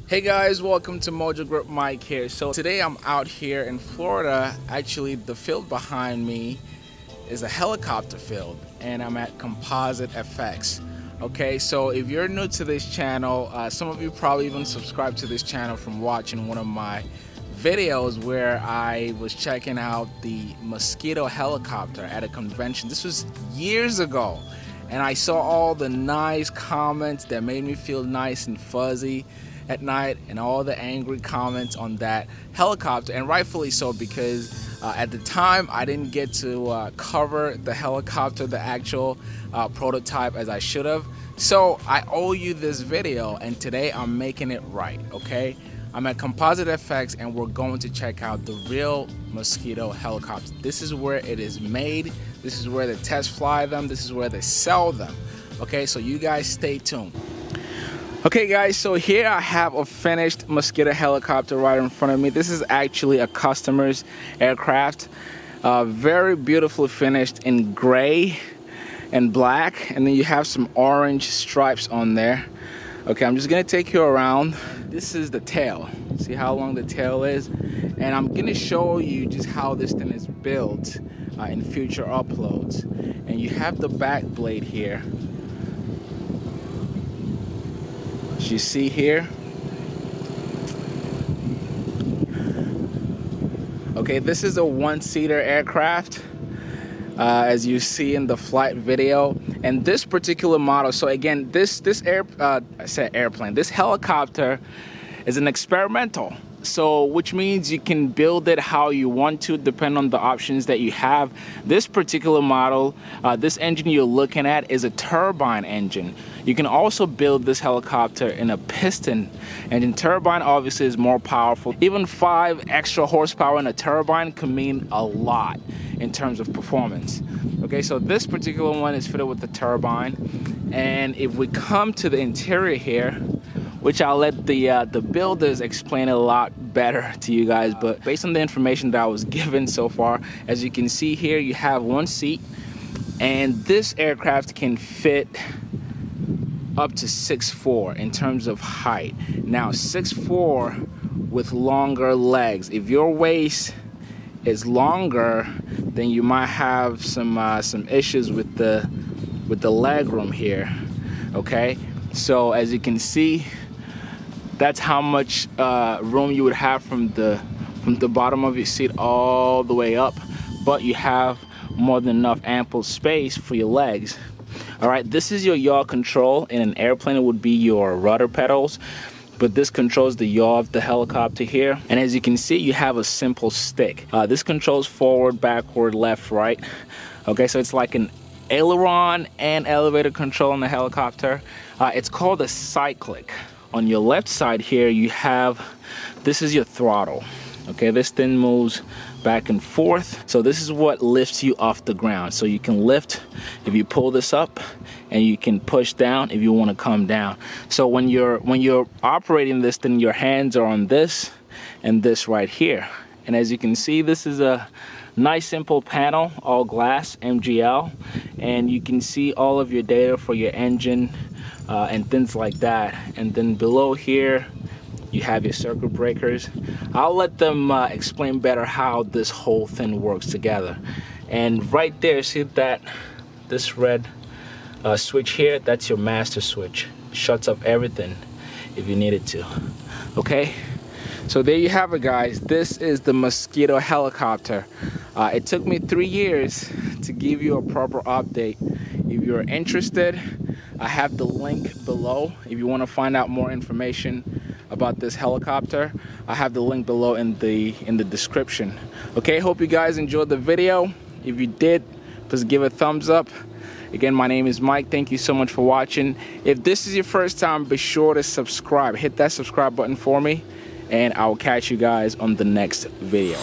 Hey guys, welcome to Mojo Grip Mike here. So today I'm out here in Florida. Actually, the field behind me is a helicopter field, and I'm at Composite FX. Okay, so if you're new to this channel, some of you probably even subscribed to this channel from watching one of my videos where I was checking out the Mosquito Helicopter at a convention. This was years ago, and I saw all the nice comments that made me feel nice and fuzzy at night, and all the angry comments on that helicopter, and rightfully so, because at the time I didn't get to cover the helicopter, the actual prototype, as I should have. So I owe you this video, and today I'm making it right. Okay, I'm at Composite FX and we're going to check out the real Mosquito helicopter. This is where it is made, this is where they test fly them, this is where they sell them. Okay, so you guys stay tuned. Okay guys, so here I have a finished Mosquito helicopter right in front of me. This is actually a customer's aircraft. Very beautifully finished in gray and black, and then you have some orange stripes on there. Okay, I'm just gonna take you around. This is the tail. See how long the tail is? And I'm gonna show you just how this thing is built in future uploads. And you have the back blade here. As you see here. Okay, this is a one-seater aircraft, as you see in the flight video. And this particular model, so again, this helicopter is an experimental. So which means you can build it how you want to, depending on the options that you have. This particular model, this engine you're looking at is a turbine engine. You can also build this helicopter in a piston engine. Turbine obviously is more powerful. Even 5 extra horsepower in a turbine can mean a lot in terms of performance. Okay, so this particular one is fitted with the turbine. And if we come to the interior here, which I'll let the builders explain a lot better to you guys, but based on the information that I was given so far, as you can see here, you have one seat, and this aircraft can fit up to 6'4" in terms of height. Now 6'4" with longer legs. If your waist is longer, then you might have some issues with the leg room here. Okay, so as you can see, that's how much room you would have from the bottom of your seat all the way up, but you have more than enough ample space for your legs. All right, this is your yaw control. In an airplane, it would be your rudder pedals, but this controls the yaw of the helicopter here. And as you can see, you have a simple stick. This controls forward, backward, left, right. Okay, so it's like an aileron and elevator control on the helicopter. It's called a cyclic. On your left side here, you have, this is your throttle. Okay, this thing moves back and forth. So this is what lifts you off the ground. So you can lift if you pull this up, and you can push down if you want to come down. So when you're operating this, then your hands are on this and this right here. And as you can see, this is a nice simple panel, all glass, MGL, and you can see all of your data for your engine and things like that. And then below here you have your circuit breakers. I'll let them explain better how this whole thing works together. And right there, see that this red switch here, that's your master switch. Shuts off everything if you need it to. Okay, so there you have it, guys. This is the Mosquito helicopter. It took me 3 years to give you a proper update. If you're interested, I have the link below. If you want to find out more information about this helicopter, I have the link below in the description. Okay, hope you guys enjoyed the video. If you did, please give a thumbs up. Again, my name is Mike. Thank you so much for watching. If this is your first time, be sure to subscribe. Hit that subscribe button for me, and I'll catch you guys on the next video.